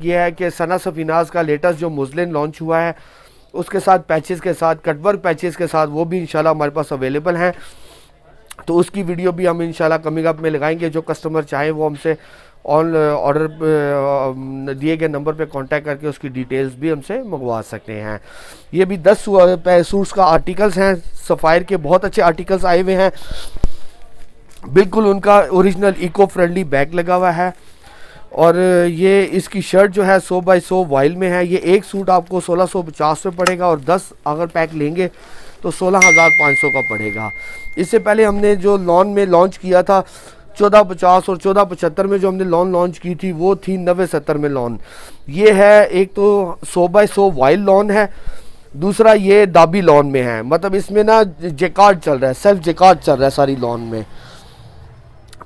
ये है कि सना सफीनाज का लेटेस्ट जो मुस्लिन लॉन्च हुआ है उसके साथ पैचेस के साथ कटवर्क पैचेस के साथ वो भी इंशाल्लाह हमारे पास अवेलेबल हैं। तो उसकी वीडियो भी हम इंशाल्लाह कमिंग अप में लगाएंगे। जो कस्टमर चाहे वो हमसे ऑन ऑर्डर दिए गए नंबर पे कांटेक्ट करके उसकी डिटेल्स भी हमसे मंगवा सकते हैं। ये भी 10 सूट्स का आर्टिकल्स हैं। सफ़ायर के बहुत अच्छे आर्टिकल्स आए हुए हैं, बिल्कुल उनका ओरिजिनल इको फ्रेंडली बैग लगा हुआ है। और ये इसकी शर्ट जो है 100 बाई 100 वाइल में है। ये एक सूट आपको 1650 में पड़ेगा और 10 अगर पैक लेंगे तो 16,500 का पड़ेगा। इससे पहले हमने जो लॉन में लॉन्च किया था 1450 और 1475 में जो हमने लॉन लॉन्च की थी वो थी 9070 में लॉन। ये है एक तो 100 बाई 100 वाइल लॉन है, दूसरा ये दाबी लॉन में है। मतलब इसमें ना जेकार्ड चल रहा है, सेल्फ जेकार्ड चल रहा है सारी लॉन में।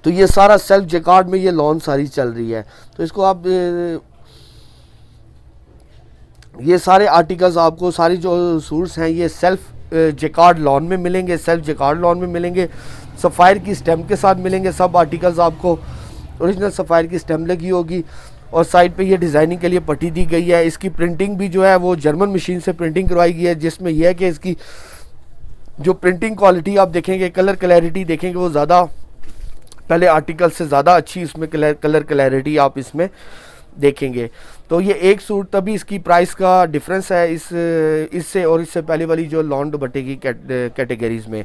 तो ये सारा सेल्फ जेकार्ड में ये लॉन सारी चल रही है। तो इसको आप ये सारे आर्टिकल्स आपको सारी जो सूट्स हैं ये सेल्फ जेकार्ड लॉन में मिलेंगे, सेल्फ जेकार्ड लॉन में मिलेंगे, सफ़ायर की स्टेम के साथ मिलेंगे। सब आर्टिकल्स आपको ओरिजिनल सफ़ायर की स्टेम लगी होगी और साइड पे ये डिज़ाइनिंग के लिए पट्टी दी गई है। इसकी प्रिंटिंग भी जो है वो जर्मन मशीन से प्रिंटिंग करवाई गई है, जिसमें यह है कि इसकी जो प्रिंटिंग क्वालिटी आप देखेंगे, कलर क्लैरिटी देखेंगे वो ज़्यादा पहले आर्टिकल से ज़्यादा अच्छी इसमें कलर क्लैरिटी आप इसमें देखेंगे। तो ये एक सूट तभी इसकी प्राइस का डिफरेंस है इससे और इससे पहले वाली जो लॉन दुपट्टे की कैटेगरीज में।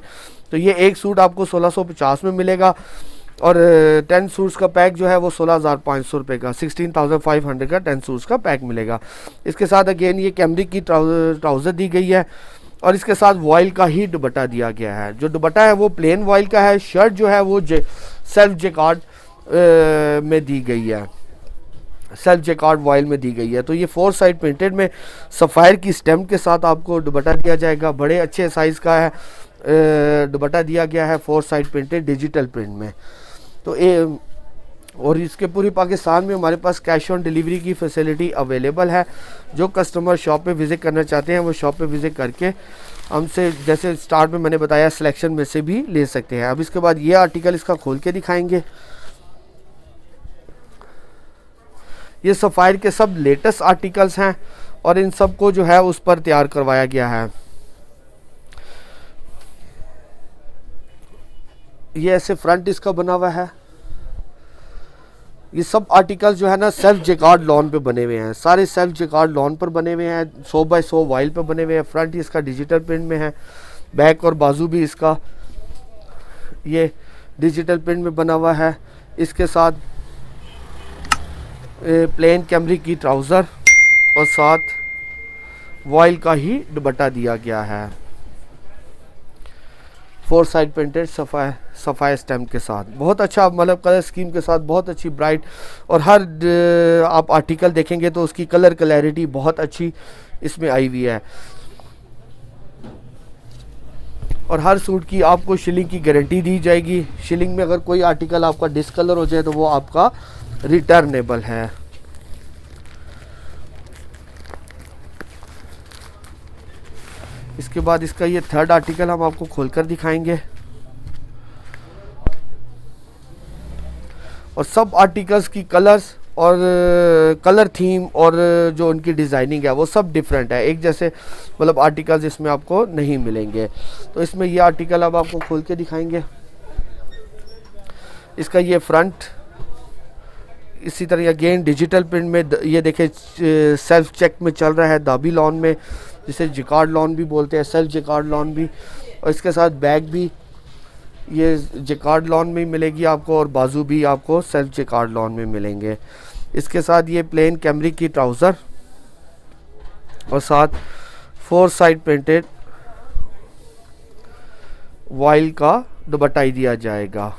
तो ये एक सूट आपको 1650 में मिलेगा और 10 सूट्स का पैक जो है वो 16,500 रुपये का, 16,500 का 10 सूट्स का पैक मिलेगा। इसके साथ अगेन ये कैमरिक की ट्राउज़र दी गई है और इसके साथ वॉयल का ही दुपट्टा दिया गया है। जो दुपट्टा है वो प्लेन वॉयल का है, शर्ट जो है वो सेल्फ जेकार्ड में दी गई है, सेल्फ जेकार्ड वॉयल में दी गई है। तो ये 4 साइड प्रिंटेड में सफ़ायर की स्टेम के साथ आपको दुपट्टा दिया जाएगा। बड़े अच्छे साइज़ का है दुपट्टा दिया गया है, 4 साइड प्रिंटेड डिजिटल प्रिंट में। तो और इसके पूरी पाकिस्तान में हमारे पास कैश ऑन डिलीवरी की फैसिलिटी अवेलेबल है। जो कस्टमर शॉप पे विज़िट करना चाहते हैं वो शॉप पे विज़िट करके हमसे, जैसे स्टार्ट में मैंने बताया, सिलेक्शन में से भी ले सकते हैं। अब इसके बाद ये आर्टिकल इसका खोल के दिखाएंगे। ये सफ़ायर के सब लेटेस्ट आर्टिकल्स हैं और इन सब को जो है उस पर तैयार करवाया गया है। ये ऐसे फ्रंट इसका बना हुआ है। ये सब आर्टिकल जो है ना सेल्फ जेकार्ड लॉन पे बने हुए हैं, सारे सेल्फ जेकार्ड लॉन पर बने हुए हैं, 100 बाई 100 वाइल पे बने हुए हैं। फ्रंट इसका डिजिटल प्रिंट में है, बैक और बाजू भी इसका ये डिजिटल प्रिंट में बना हुआ है। इसके साथ प्लेन कैमरिक की ट्राउज़र और साथ वॉयल का ही दुपट्टा दिया गया है, 4 साइड प्रिंटेड सफ़ायर स्टैम्प के साथ। बहुत अच्छा मतलब कलर स्कीम के साथ, बहुत अच्छी ब्राइट। और हर आप आर्टिकल देखेंगे तो उसकी कलर क्लैरिटी बहुत अच्छी इसमें आई हुई है। और हर सूट की आपको शिलिंग की गारंटी दी जाएगी। शिलिंग में अगर कोई आर्टिकल आपका डिसकलर हो जाए तो वो आपका रिटर्नेबल है। इसके बाद इसका ये थर्ड आर्टिकल हम आपको खोलकर दिखाएंगे और सब आर्टिकल्स की कलर्स और कलर थीम और जो उनकी डिज़ाइनिंग है वो सब डिफरेंट है। एक जैसे मतलब आर्टिकल्स इसमें आपको नहीं मिलेंगे। तो इसमें ये आर्टिकल अब आपको खोल के दिखाएंगे। इसका ये फ्रंट इसी तरह अगेन डिजिटल प्रिंट में, ये देखें सेल्फ चेक में चल रहा है, दाबी लॉन में, जिसे जेकार्ड लॉन भी बोलते हैं, सेल्फ जेकार्ड लॉन भी। और इसके साथ बैग भी ये जेकार्ड लॉन में मिलेगी आपको और बाजू भी आपको सेल्फ जेकार्ड लॉन में मिलेंगे। इसके साथ ये प्लेन कैमरिक की ट्राउज़र और साथ 4 साइड प्रिंटेड वॉयल का दुपट्टा ही दिया जाएगा।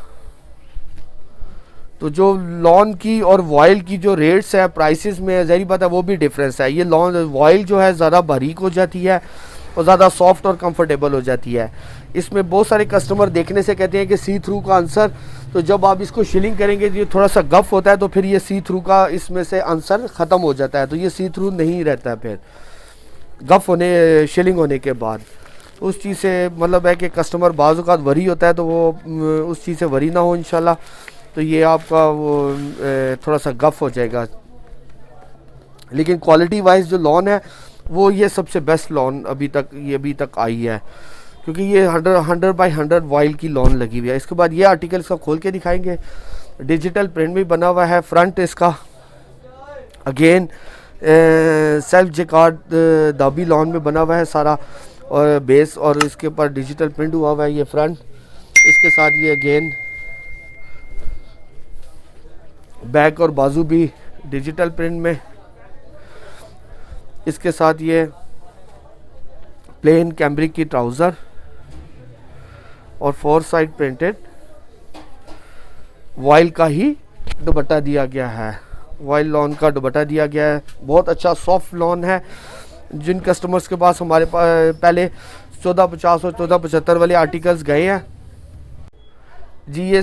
तो जो लॉन की और वॉयल की जो रेट्स है प्राइसेस में ज़ाहिर बात है वो भी डिफरेंस है। ये लॉन वॉयल जो है ज़्यादा बारीक हो जाती है और ज़्यादा सॉफ्ट और कंफर्टेबल हो जाती है। इसमें बहुत सारे कस्टमर देखने से कहते हैं कि सी थ्रू का आंसर, तो जब आप इसको शिलिंग करेंगे तो ये थोड़ा सा गफ होता है तो फिर ये सी थ्रू का इसमें से आंसर ख़त्म हो जाता है। तो ये सी थ्रू नहीं रहता है फिर गफ होने शिलिंग होने के बाद। उस चीज़ से मतलब है कि कस्टमर बाज़ औक़ात वरी होता है तो वो उस चीज़ से वरी ना हो इंशाल्लाह। तो ये आपका वो थोड़ा सा गफ हो जाएगा। लेकिन क्वालिटी वाइज जो लॉन है वो ये सबसे बेस्ट लॉन अभी तक आई है, क्योंकि ये 100/100 वॉइल की लॉन लगी हुई है। इसके बाद ये आर्टिकल इसका खोल के दिखाएंगे, डिजिटल प्रिंट भी बना हुआ है। फ्रंट इसका अगेन सेल्फ जेकार्ड दाबी लॉन में बना हुआ है सारा, और बेस और इसके ऊपर डिजिटल प्रिंट हुआ हुआ है ये फ्रंट। इसके साथ ये अगेन बैक और बाजू भी डिजिटल प्रिंट में। इसके साथ ये प्लेन कैम्ब्रिक की ट्राउज़र और 4 साइड प्रिंटेड वॉइल का ही दुपट्टा दिया गया है, वॉइल लॉन का दुपट्टा दिया गया है। बहुत अच्छा सॉफ्ट लॉन है। जिन कस्टमर्स के पास हमारे पहले 1450 और 1475 वाले आर्टिकल्स गए हैं जी, ये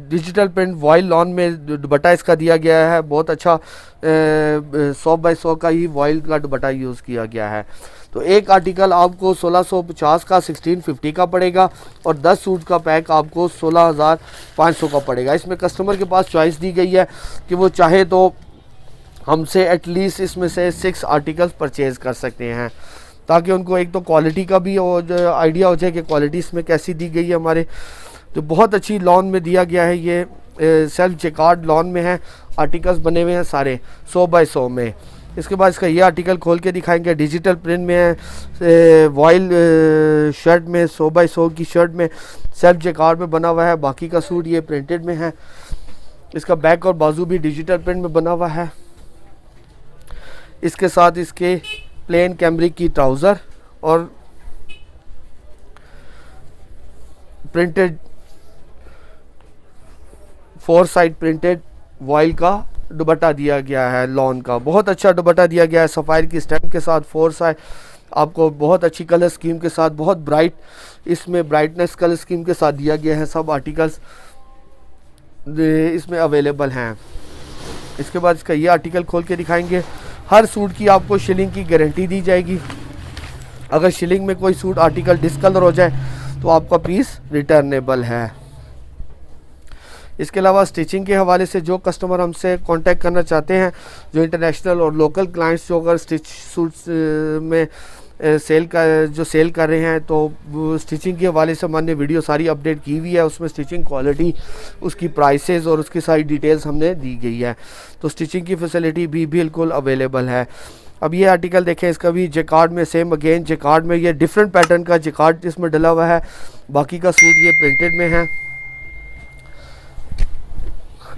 डिजिटल प्रिंट वॉइल लॉन में दुपट्टा इसका दिया गया है। बहुत अच्छा 100/100 का ही वॉइल का दुपट्टा यूज़ किया गया है। तो एक आर्टिकल आपको 1650 का 1650 का पड़ेगा, और 10 सूट का पैक आपको 16,500 का पड़ेगा। इसमें कस्टमर के पास चॉइस दी गई है कि वो चाहे तो हमसे एटलीस्ट इसमें से 6 आर्टिकल्स परचेज़ कर सकते हैं, ताकि उनको एक तो क्वालिटी का भी आइडिया हो जाए कि क्वालिटी इसमें कैसी दी गई है हमारे। तो बहुत अच्छी लॉन में दिया गया है, ये सेल्फ जेकार्ड लॉन में है, आर्टिकल्स बने हुए हैं सारे 100/100 में। इसके बाद इसका ये आर्टिकल खोल के दिखाएंगे, डिजिटल प्रिंट में है, वॉइल शर्ट में 100/100 की शर्ट में सेल्फ जेकार्ड में बना हुआ है। बाकी का सूट ये प्रिंटेड में है। इसका बैक और बाजू भी डिजिटल प्रिंट में बना हुआ है। इसके साथ इसके प्लेन कैम्ब्रिक की ट्राउज़र और प्रिंटेड 4 साइड प्रिंटेड वॉइल का दुपट्टा दिया गया है लॉन का। बहुत अच्छा दुपट्टा दिया गया है सफ़ायर की स्टैम्प के साथ। 4 साइड आपको बहुत अच्छी कलर स्कीम के साथ, बहुत ब्राइट इसमें ब्राइटनेस कलर स्कीम के साथ दिया गया है। सब आर्टिकल्स इसमें अवेलेबल हैं। इसके बाद इसका ये आर्टिकल खोल के दिखाएंगे। हर सूट की आपको शिलिंग की गारंटी दी जाएगी। अगर शिलिंग में कोई सूट आर्टिकल डिसकलर हो जाए तो आपका पीस रिटर्नेबल है। इसके अलावा स्टिचिंग के हवाले से जो कस्टमर हमसे कांटेक्ट करना चाहते हैं, जो इंटरनेशनल और लोकल क्लाइंट्स जो अगर स्टिच सूट्स में सेल कर रहे हैं, तो स्टिचिंग के हवाले से हमने वीडियो सारी अपडेट की हुई है। उसमें स्टिचिंग क्वालिटी, उसकी प्राइसेस और उसकी सारी डिटेल्स हमने दी गई है। तो स्टिचिंग की फैसिलिटी भी बिल्कुल अवेलेबल है। अब ये आर्टिकल देखें, इसका भी जेकार्ड में सेम अगेन जेकार्ड में ये डिफरेंट पैटर्न का जेकार्ड इसमें डला हुआ है। बाकी का सूट ये प्रिंटेड में है।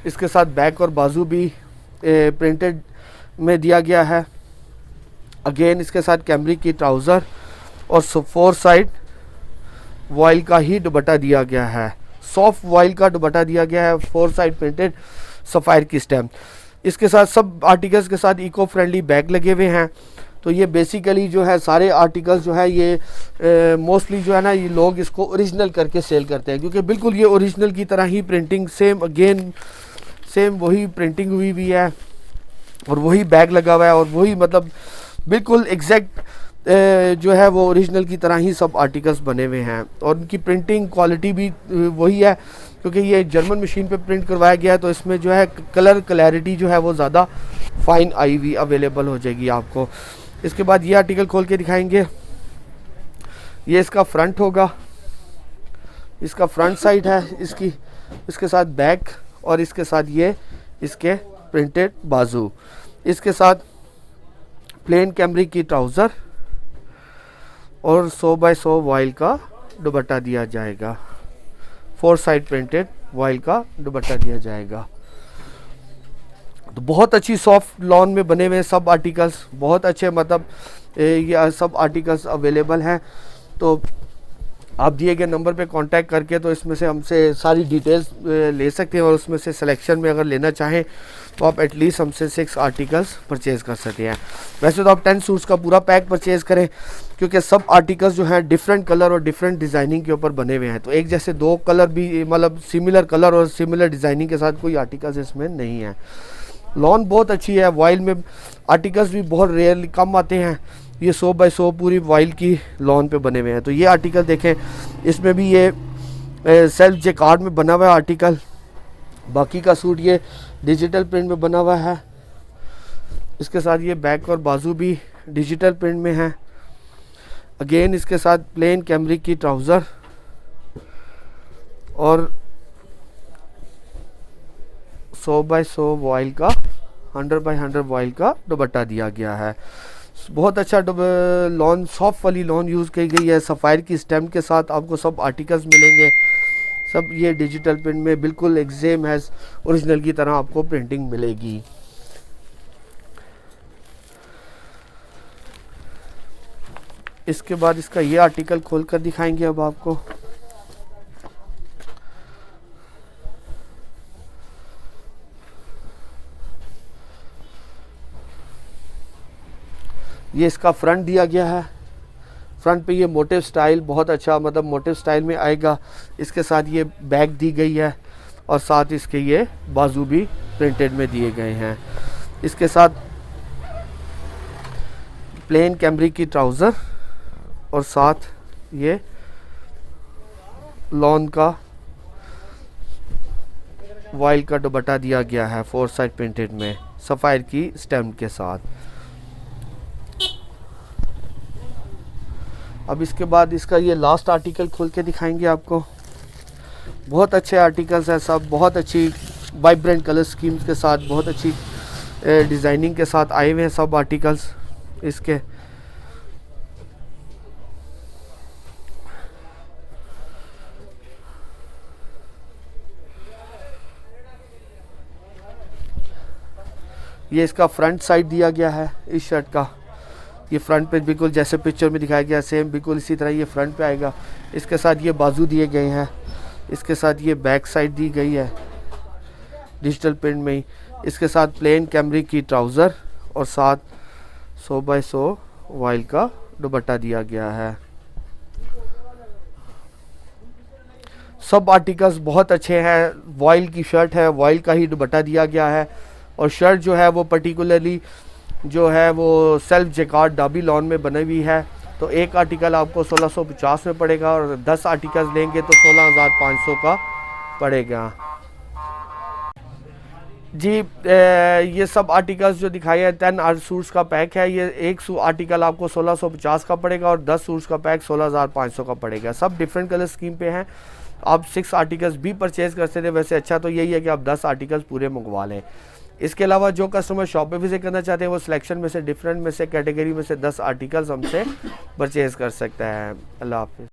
इसके साथ बैक और बाजू भी प्रिंटेड में दिया गया है। अगेन इसके साथ कैम्ब्रिक की ट्राउज़र और 4 साइड वॉइल का ही दुपट्टा दिया गया है। सॉफ्ट वॉइल का दुपट्टा दिया गया है, 4 साइड प्रिंटेड सफ़ायर की स्टैम्प। इसके साथ सब आर्टिकल्स के साथ इको फ्रेंडली बैग लगे हुए हैं। तो ये बेसिकली जो है सारे आर्टिकल्स जो है ये मोस्टली जो है ना, ये लोग इसको ओरिजिनल करके सेल करते हैं, क्योंकि बिल्कुल ये ओरिजिनल की तरह ही प्रिंटिंग सेम वही प्रिंटिंग हुई हुई है, और वही बैग लगा हुआ है, और वही मतलब बिल्कुल एग्जैक्ट जो है वो ओरिजिनल की तरह ही सब आर्टिकल्स बने हुए हैं। और उनकी प्रिंटिंग क्वालिटी भी वही है, क्योंकि ये जर्मन मशीन पे प्रिंट करवाया गया है। तो इसमें जो है कलर क्लैरिटी जो है वो ज़्यादा फाइन आई हुई अवेलेबल हो जाएगी आपको। इसके बाद ये आर्टिकल खोल के दिखाएंगे। ये इसका फ्रंट होगा, इसका फ्रंट साइड है इसकी, इसके साथ बैक, और इसके साथ ये इसके प्रिंटेड बाजू। इसके साथ प्लेन कैम्ब्रिक की ट्राउज़र और 100/100 वॉइल का दुपट्टा दिया जाएगा। 4 साइड प्रिंटेड वॉइल का दुपट्टा दिया जाएगा। तो बहुत अच्छी सॉफ्ट लॉन में बने हुए सब आर्टिकल्स, बहुत अच्छे, मतलब ये सब आर्टिकल्स अवेलेबल हैं। तो आप दिए गए नंबर पे कांटेक्ट करके तो इसमें से हमसे सारी डिटेल्स ले सकते हैं, और उसमें से सिलेक्शन में अगर लेना चाहें तो आप एटलीस्ट हमसे 6 आर्टिकल्स परचेज़ कर सकते हैं। वैसे तो आप 10 सूट्स का पूरा पैक परचेज़ करें, क्योंकि सब आर्टिकल्स जो हैं डिफरेंट कलर और डिफरेंट डिज़ाइनिंग के ऊपर बने हुए हैं। तो एक जैसे 2 कलर भी, मतलब सिमिलर कलर और सिमिलर डिज़ाइनिंग के साथ कोई आर्टिकल्स इसमें नहीं है। लॉन बहुत अच्छी है। वॉइल में आर्टिकल्स भी बहुत रेयरली कम आते हैं। ये 100/100 पूरी वॉइल की लॉन पे बने हुए हैं। तो ये आर्टिकल देखें, इसमें भी ये सेल्फ जेकार्ड में बना हुआ है आर्टिकल। बाकी का सूट ये डिजिटल प्रिंट में बना हुआ है। इसके साथ ये बैक और बाजू भी डिजिटल प्रिंट में है। अगेन इसके साथ प्लेन कैमरिक की ट्राउज़र और 100 बाई 100 वॉइल का 100 बाई 100 वॉइल का दुपट्टा दिया गया है। बहुत अच्छा लॉन, सॉफ्ट वाली लॉन यूज़ की गई है। सफ़ायर की स्टेम के साथ आपको सब आर्टिकल्स मिलेंगे। सब ये डिजिटल प्रिंट में बिल्कुल एक सेम है ओरिजिनल की तरह आपको प्रिंटिंग मिलेगी। इसके बाद इसका ये आर्टिकल खोलकर दिखाएंगे अब आपको। ये इसका फ्रंट दिया गया है। फ्रंट पे ये मोटिव स्टाइल बहुत अच्छा, मतलब मोटिव स्टाइल में आएगा। इसके साथ ये बैक दी गई है और साथ इसके ये बाजू भी प्रिंटेड में दिए गए हैं। इसके साथ प्लेन कैमरिक की ट्राउज़र और साथ ये लॉन का वॉइल का दुपट्टा दिया गया है 4 साइड प्रिंटेड में सफ़ायर की स्टैम्प के साथ। अब इसके बाद इसका ये लास्ट आर्टिकल खोल के दिखाएंगे आपको। बहुत अच्छे आर्टिकल्स हैं सब, बहुत अच्छी वाइब्रेंट कलर स्कीम्स के साथ, बहुत अच्छी डिज़ाइनिंग के साथ आए हुए हैं सब आर्टिकल्स इसके। ये इसका फ्रंट साइड दिया गया है इस शर्ट का। ये फ्रंट पे बिल्कुल जैसे पिक्चर में दिखाया गया सेम बिल्कुल इसी तरह ये फ्रंट पे आएगा। इसके साथ ये बाजू दिए गए हैं। इसके साथ ये बैक साइड दी गई है डिजिटल प्रिंट में ही। इसके साथ प्लेन कैमरिक की ट्राउज़र और साथ 100 बाई 100 वॉइल का दुपट्टा दिया गया है। सब आर्टिकल्स बहुत अच्छे हैं। वॉइल की शर्ट है, वॉइल का ही दुपट्टा दिया गया है और शर्ट जो है वो पर्टिकुलरली जो है वो सेल्फ जेकार्ड डाबी लॉन में बनी हुई है। तो एक आर्टिकल आपको 1650 में पड़ेगा और 10 आर्टिकल्स लेंगे तो 16,500 का पड़ेगा जी। ये सब आर्टिकल्स जो दिखाए हैं 10 सूट्स का पैक है। ये एक आर्टिकल आपको 1650 का पड़ेगा और 10 सूट्स का पैक 16,500 का पड़ेगा। सब डिफरेंट कलर स्कीम पे हैं। आप 6 आर्टिकल्स भी परचेज़ कर सकते थे। वैसे अच्छा तो यही है कि आप 10 आर्टिकल्स पूरे मंगवा लें। इसके अलावा जो कस्टमर शॉप पे विजिट करना चाहते हैं वो सिलेक्शन में से डिफरेंट में से कैटेगरी में से 10 आर्टिकल्स हमसे परचेज़ कर सकते हैं। अल्लाह हाफ़िज़।